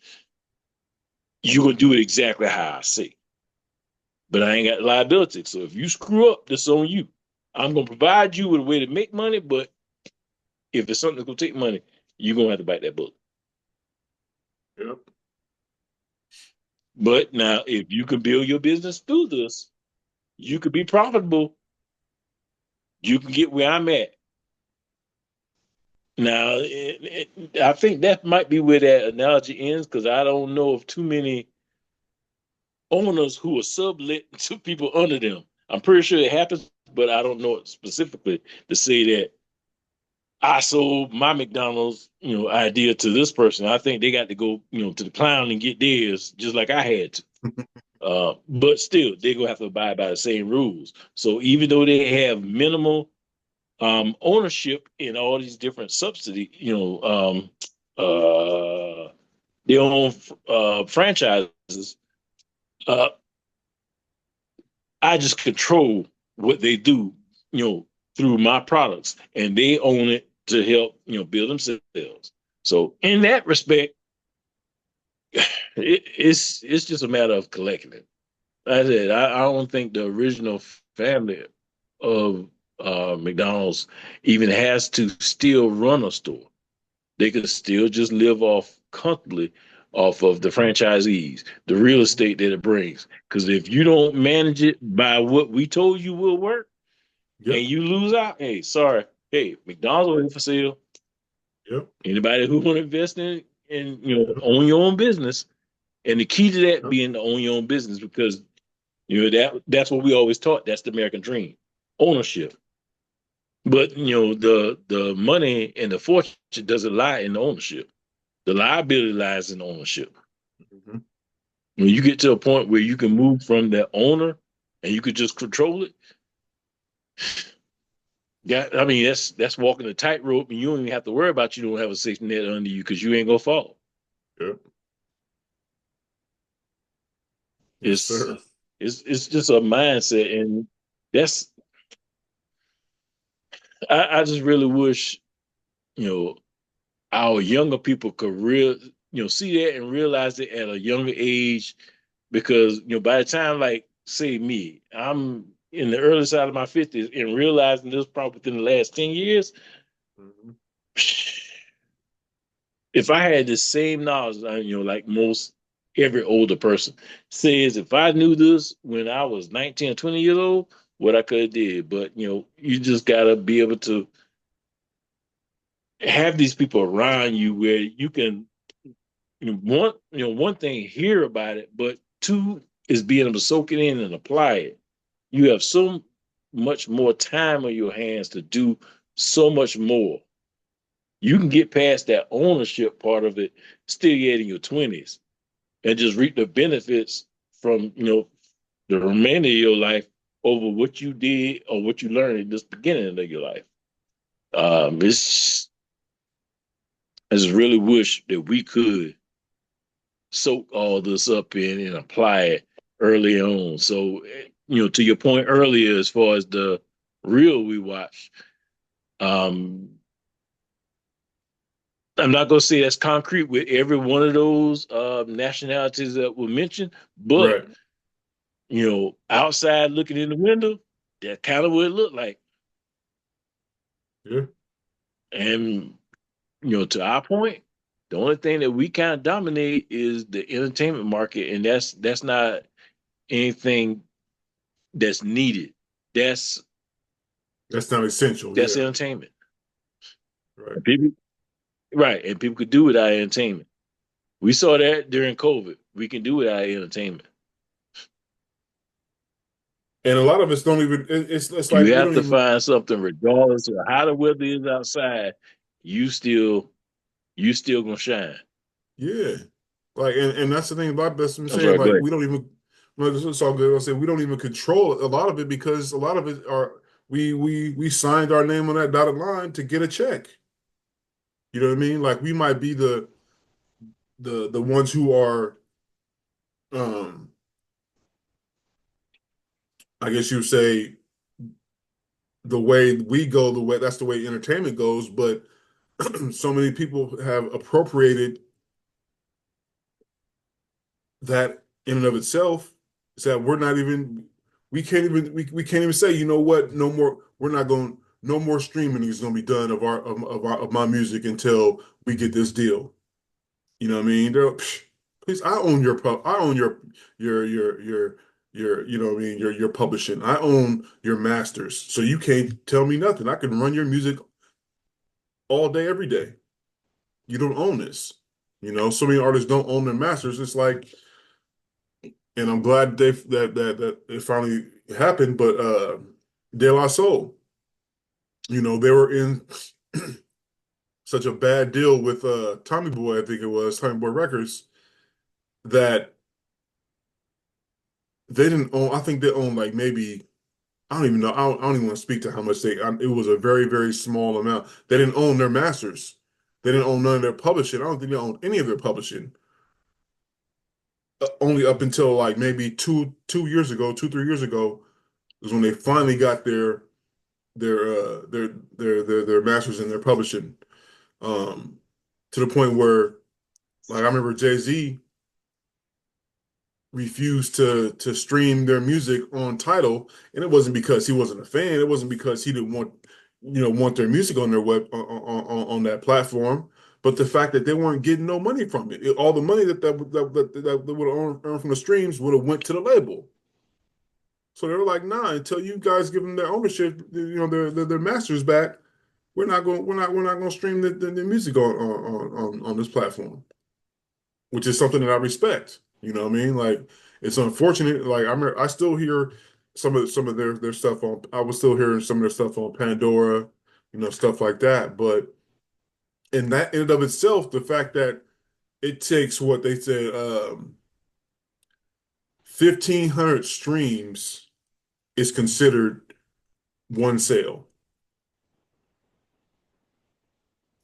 you're gonna do it exactly how I say. But I ain't got liability. So if you screw up, this on you. I'm gonna provide you with a way to make money, but if it's something that's gonna take money, you're gonna have to bite that bullet. Yep. But now, if you can build your business through this, you could be profitable. You can get where I'm at. Now, I think that might be where that analogy ends because I don't know of too many owners who are sublet to people under them. I'm pretty sure it happens, but I don't know it specifically to say that I sold my McDonald's, idea to this person. I think they got to go, to the clown and get theirs just like I had to. But still, they're gonna have to abide by the same rules. So even though they have minimal ownership in all these different subsidy, their own franchises, uh, I just control what they do, through my products, and they own it to help, build themselves. So in that respect, it's just a matter of collecting it. Like I said, I don't think the original family of McDonald's even has to still run a store. They could still just live off comfortably off of the franchisees, the real estate that it brings. Because if you don't manage it by what we told you will work, and Yep. you lose out, hey, sorry, hey, McDonald's will be for sale. Yep. Anybody who want to invest in Yep. own your own business, and the key to that Yep. being to own your own business because that's what we always taught. That's the American dream, ownership. But the money and the fortune doesn't lie in the ownership. The liability lies in ownership. Mhm. When you get to a point where you can move from the owner and you could just control it, yeah, I mean that's walking a tightrope, and you don't even have to worry about you don't have a safety net under you because you ain't gonna fall. Yep. Yes, It's sir. it's just a mindset, and that's I just really wish you know our younger people could see that and realize it at a younger age because by the time like say me, I'm in the early side of my 50s and realizing this probably within the last 10 years. Mhm. If I had the same knowledge, like most every older person says, if I knew this when I was 19 or 20 years old, what I could have did. But you just gotta be able to have these people around you where you can, one thing hear about it, but two is being able to soak it in and apply it. You have so much more time on your hands to do so much more. You can get past that ownership part of it still yet in your 20s and just reap the benefits from the remainder of your life over what you did or what you learned in this beginning of your life. It's I just really wish that we could soak all this up in and apply it early on. So to your point earlier, as far as the reel we watched, um, I'm not going to say that's concrete with every one of those nationalities that were mentioned, but Right. outside looking in the window, that's kind of what it looked like. Yeah. And to our point, the only thing that we kind of dominate is the entertainment market, and that's not anything that's needed. That's That's not essential. that's Yeah. entertainment. Right. And people, right? And people could do without entertainment. We saw that during COVID. We can do without entertainment. And a lot of us don't even. It's like You we have don't to even. find something, regardless of how the weather is outside. You still you still gonna shine. Yeah. Like and that's the thing about that's what I'm I'm saying. sorry, go Like ahead. we don't even. No, this is all good. I said we don't even control a lot of it because a lot of it are we signed our name on that dotted line to get a check. You know what I mean? Like we might be the ones who are, um, I guess you would say, the way we go, the way that's the way entertainment goes. But so many people have appropriated that in and of itself, is that we're not even, we can't even say, you know what, no more, we're not going, no more streaming is going to be done of my music until we get this deal. You know what I mean? Please, I own your you know what I mean, your publishing. I own your masters. So you can't tell me nothing. I can run your music all day, every day. You don't own this. You know, so many artists don't own their masters. It's like, and I'm glad that it finally happened, but De La Soul, you know, they were in such a bad deal with Tommy Boy, I think it was, Tommy Boy Records, that they didn't own, I think they owned like maybe, I don't even know, I don't even want to speak to how much it was a very, very small amount. They didn't own their masters. They didn't own none of their publishing. I don't think they owned any of their publishing. Only up until like maybe 2 years ago, 3 years ago, is when they finally got their masters in their publishing. Um, to the point where, like, I remember Jay-Z refused to stream their music on Tidal, and it wasn't because he wasn't a fan. It wasn't because he didn't want their music on their web on that platform. But the fact that they weren't getting no money from it, all the money that they would have earned from the streams would have went to the label. So they were like, nah, until you guys give them their ownership, their masters back, we're not going to stream the music on this platform, which is something that I respect. You know what I mean? Like it's unfortunate. Like I still hear some of their stuff on. I was still hearing some of their stuff on Pandora, stuff like that. But in that in and of itself, the fact that it takes what they said, 1,500 streams is considered one sale.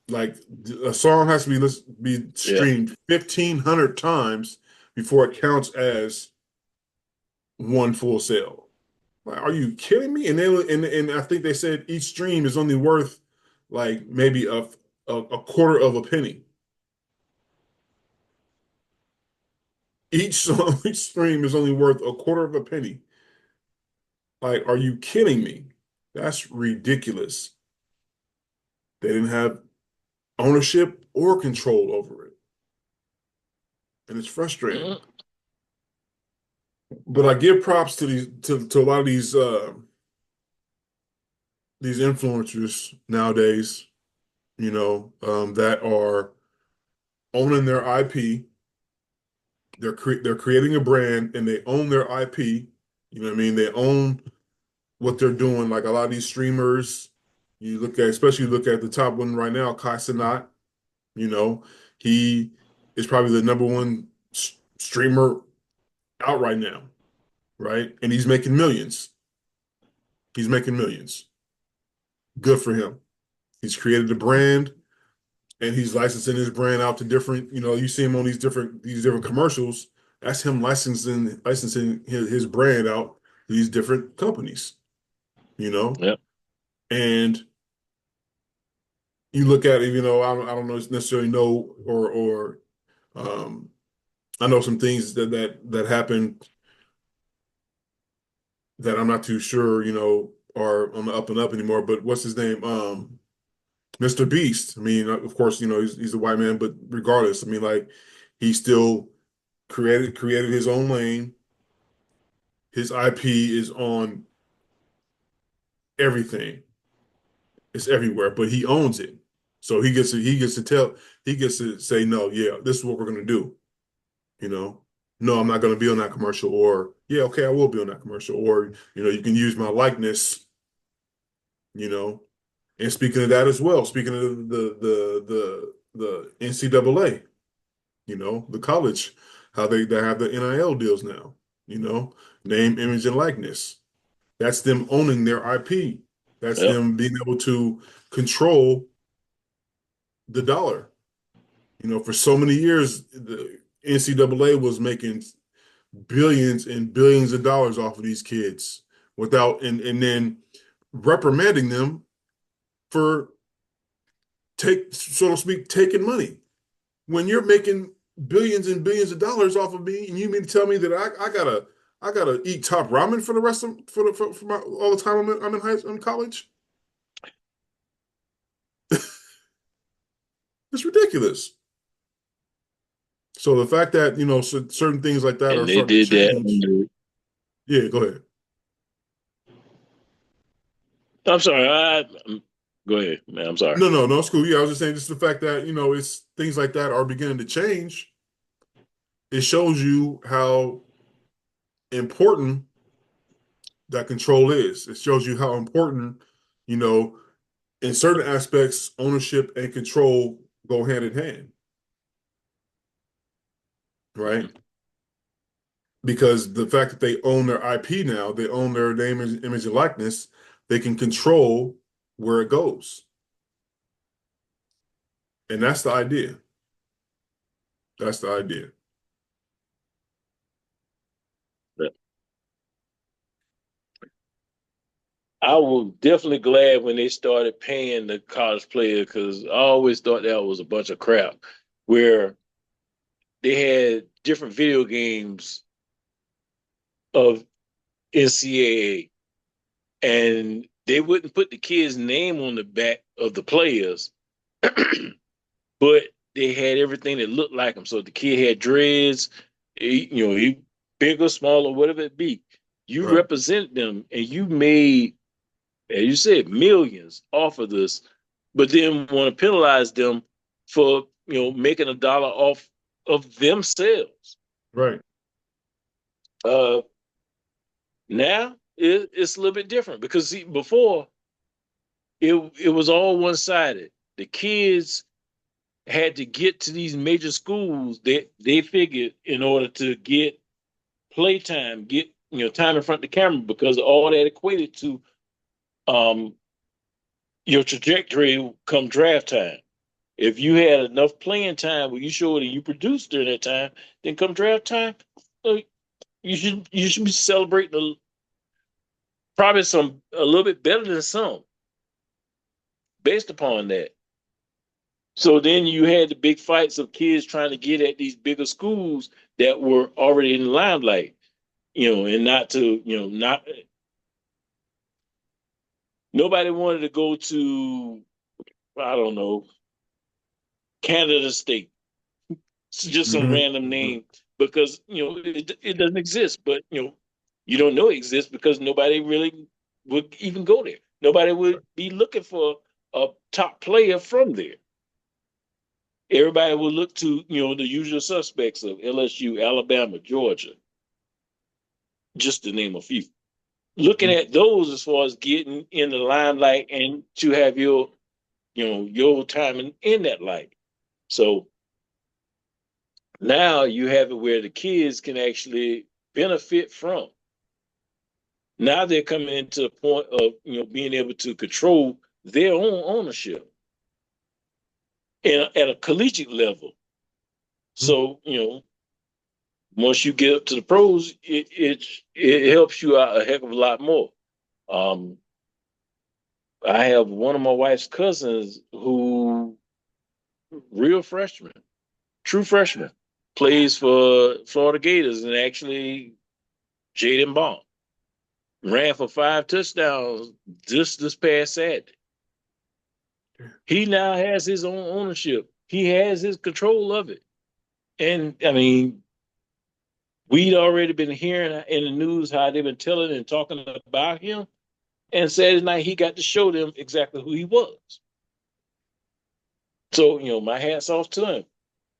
Like a song has to be Yeah. streamed 1,500 times before it counts as one full sale. Like, are you kidding me? And I think they said each stream is only worth like maybe a quarter of a penny. Each song, each stream is only worth a quarter of a penny. Like, are you kidding me? That's ridiculous. They didn't have ownership or control over it, and it's frustrating. Mhm. But I give props to a lot of these influencers nowadays, that are owning their IP. They're creating a brand and they own their IP. You know what I mean? They own what they're doing. Like a lot of these streamers, especially look at the top one right now, Kai Cenat. You know, he is probably the number one streamer out right now, right? And he's making millions. He's making millions. Good for him. He's created a brand and he's licensing his brand out to different, you see him on these different commercials. That's him licensing his brand out to these different companies, you know. Yeah. And you look at it, I don't know necessarily know or um I know some things that happened that I'm not too sure, are on the up and up anymore. But what's his name? Mr. Beast. I mean, of course, he's a white man, but regardless, I mean, like he still created his own lane. His IP is on everything. It's everywhere, but he owns it. So he gets to say, no, yeah, this is what we're gonna do. You know, no, I'm not gonna be on that commercial, or yeah, okay, I will be on that commercial, or you can use my likeness, you know. And speaking of that as well, speaking of the NCAA, the college, how they have the NIL deals now, you know, name, image, and likeness. That's them owning their IP. That's Yep. them being able to control the dollar. For so many years, the NCAA was making billions and billions of dollars off of these kids without and then reprimanding them for so to speak, taking money. When you're making billions and billions of dollars off of me, and you mean to tell me that I gotta eat top ramen for the rest of for my all the time I'm in college? It's ridiculous. So the fact that certain things like that are And they starting to did that. change. Yeah, go ahead. I'm sorry. Go ahead, man. I'm sorry. No, no, no, it's cool. Yeah, I was just saying, just the fact that it's things like that are beginning to change. It shows you how important that control is. It shows you how important, you know, in certain aspects, ownership and control go hand in hand, right? Mhm. Because the fact that they own their IP now, they own their name, image, and likeness, they can control where it goes. And that's the idea. That's the idea. But I was definitely glad when they started paying the college player because I always thought that was a bunch of crap. Where they had different video games of NCAA, and they wouldn't put the kid's name on the back of the players, but they had everything that looked like him. So the kid had dreads, he bigger, smaller, whatever it be. You Right. represent them, and you made, as you said, millions off of this, but then want to penalize them for making a dollar off of themselves. Right. Uh, Now it's a little bit different because see, before it was all one sided. The kids had to get to these major schools that they figured in order to get playtime, get time in front of the camera because all that equated to um your trajectory come draft time. If you had enough playing time where you showed and you produced during that time, then come draft time, uh, you should be celebrating probably some a little bit better than some based upon that. So then you had the big fights of kids trying to get at these bigger schools that were already in the limelight, and not to, not nobody wanted to go to, I don't know, Canada State. It's just some Hmm. random name because, it doesn't exist, but, you don't know it exists because nobody really would even go there. Nobody would be looking for a top player from there. Everybody would look to, the usual suspects of LSU, Alabama, Georgia, just to name a few. Looking Hmm. at those as far as getting in the limelight and to have your time in that light. So now you have it where the kids can actually benefit from. Now they're coming into the point of being able to control their own ownership at a collegiate level. So once you get up to the pros, it helps you out a heck of a lot more. Um, I have one of my wife's cousins who real freshman, true freshman, plays for Florida Gators and actually Jaden Baum ran for 5 touchdowns just this past Saturday. He now has his own ownership. He has his control of it. And I mean, we'd already been hearing in the news how they've been telling and talking about him. And Saturday night, he got to show them exactly who he was. So, my hat's off to him.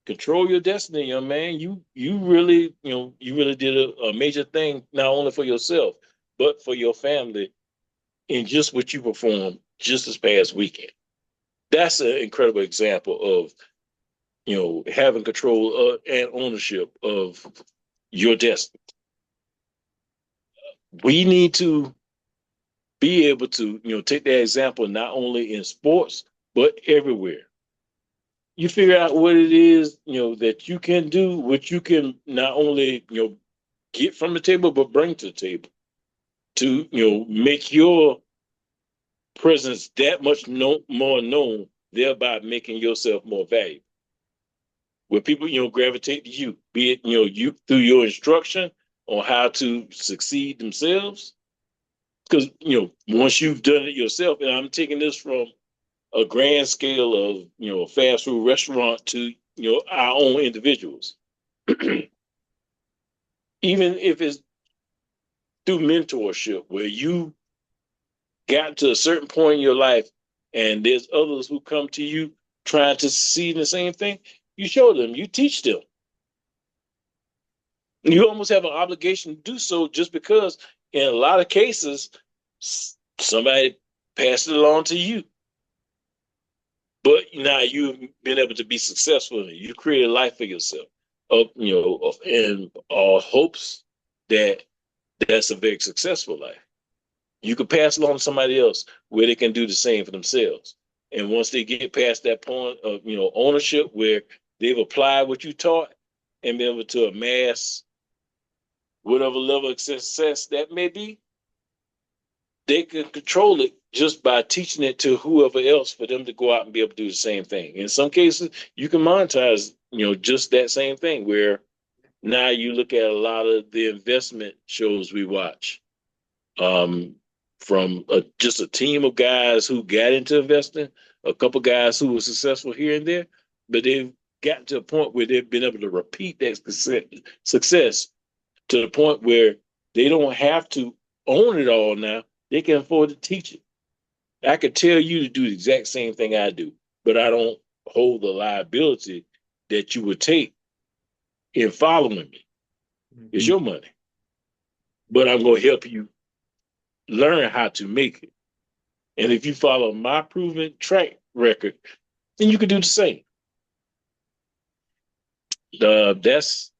Control your destiny, young man. You really, you really did a major thing, not only for yourself, but for your family in just what you performed just this past weekend. That's an incredible example of, having control and ownership of your destiny. We need to be able to, take that example not only in sports, but everywhere. you figure out what it is, that you can do, what you can not only, get from the table, but bring to the table to, make your presence that much more known, thereby making yourself more valuable. Where people, gravitate to you, be it, you through your instruction on how to succeed themselves. Because, once you've done it yourself, and I'm taking this from a grand scale of, a fast food restaurant to, our own individuals. Even if it's through mentorship, where you got to a certain point in your life and there's others who come to you trying to succeed in the same thing, you show them, you teach them. You almost have an obligation to do so just because in a lot of cases, somebody passed it along to you. But now you've been able to be successful in it. You create a life for yourself and hopes that that's a very successful life. You could pass it on to somebody else where they can do the same for themselves. And once they get past that point of, ownership where they've applied what you taught and been able to amass whatever level of success that may be, they can control it just by teaching it to whoever else for them to go out and be able to do the same thing. In some cases, you can monetize, just that same thing where now you look at a lot of the investment shows we watch um, from just a team of guys who got into investing, a couple guys who were successful here and there, but they've gotten to a point where they've been able to repeat that success to the point where they don't have to own it all now. They can afford to teach it. I could tell you to do the exact same thing I do, but I don't hold the liability that you would take in following me. It's Mhm. your money, but I'm going to help you learn how to make it. And if you follow my proven track record, then you can do the same. That's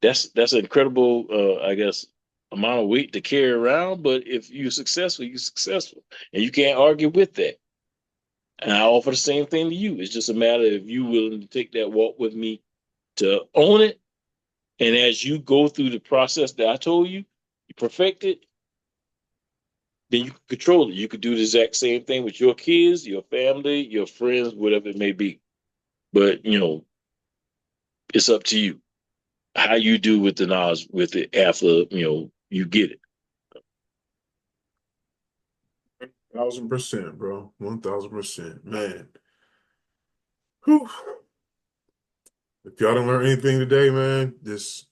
that's an incredible, I guess, amount of weight to carry around. But if you're successful, you're successful, and you can't argue with that. And I offer the same thing to you. It's just a matter of you willing to take that walk with me to own it. And as you go through the process that I told you, you perfect it, then you can control it. You could do the exact same thing with your kids, your family, your friends, whatever it may be. But it's up to you how you do with the knowledge with it after you get it. 1,000%, bro. 1,000%, man. Whew. If y'all don't learn anything today, man, just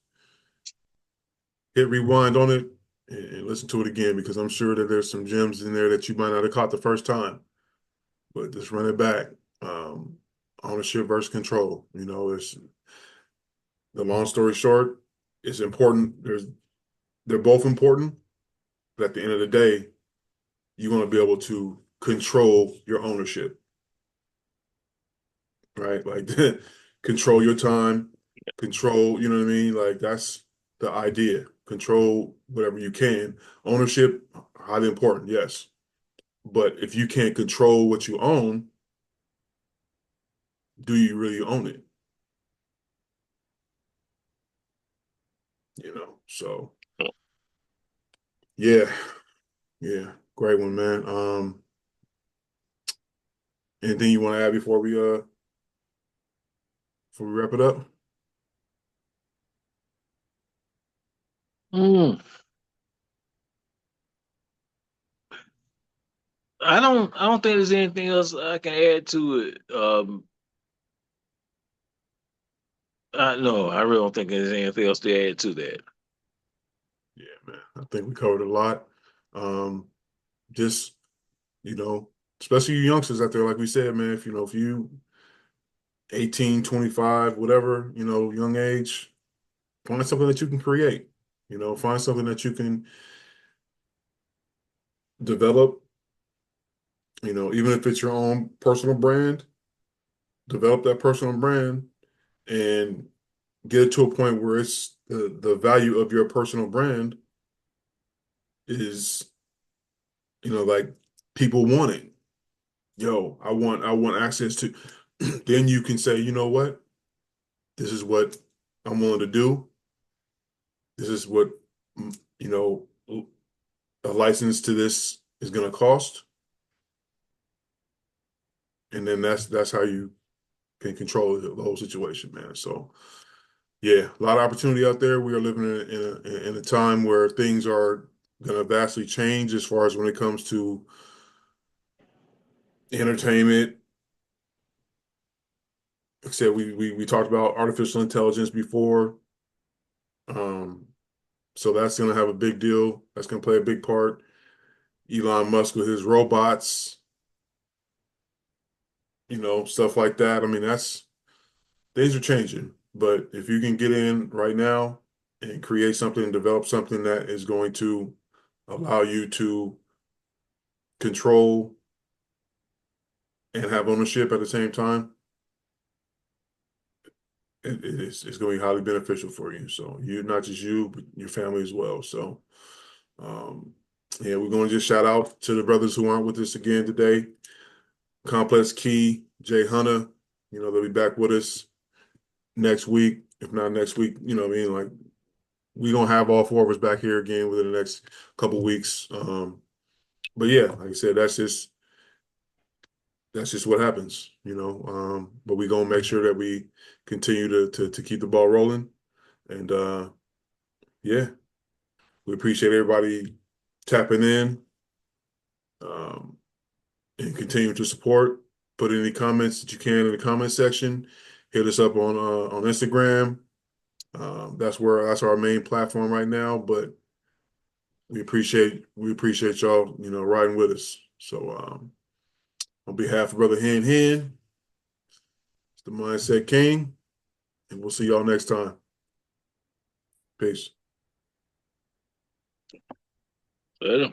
hit rewind on it and listen to it again because I'm sure that there's some gems in there that you might not have caught the first time. But just run it back. Um, Ownership versus control. It's the long story short, it's important. They're both important, but at the end of the day, you want to be able to control your ownership, right? Like control your time, control, you know what I mean? Like that's the idea. Control whatever you can. Ownership, highly important, yes. But if you can't control what you own, do you really own it? So yeah, yeah, great one, man. Anything you want to add before we wrap it up? Mm, I don't think there's anything else I can add to it. No, I really don't think there's anything else to add to that. Yeah, man. I think we covered a lot. Um, just, you know, especially you youngsters out there, like we said, man, if you 18, 25, whatever, young age, find something that you can create. Find something that you can develop, even if it's your own personal brand, develop that personal brand and get it to a point where it's the value of your personal brand is, like people wanting. Yo, I want access to. then you can say, you know what, this is what I'm willing to do. This is what, you know, a license to this is going to cost, and then that's how you can control the whole situation, man. So yeah, a lot of opportunity out there. We are living in a time where things are going to vastly change as far as when it comes to entertainment. Except we talked about artificial intelligence before. Um, so that's going to have a big deal. That's going to play a big part. Elon Musk with his robots, stuff like that. I mean, that's things are changing. But if you can get in right now and create something and develop something that is going to allow you to control and have ownership at the same time, it's going to be highly beneficial for you. So you, not just you, but your family as well. So um, yeah, we're going to just shout out to the brothers who aren't with us again today. Complex Key, Jay Hunter, they'll be back with us next week. If not next week, what I mean? Like, we're going to have all four of us back here again within the next couple weeks. But yeah, like I said, that's just what happens. But we're going to make sure that we continue to keep the ball rolling. And yeah, we appreciate everybody tapping in, um, and continue to support. Put any comments that you can in the comment section. Hit us up on Instagram. That's our main platform right now. But we appreciate y'all, riding with us. So on behalf of Brother Hen, it's the Mindset King, and we'll see y'all next time. Peace. Later.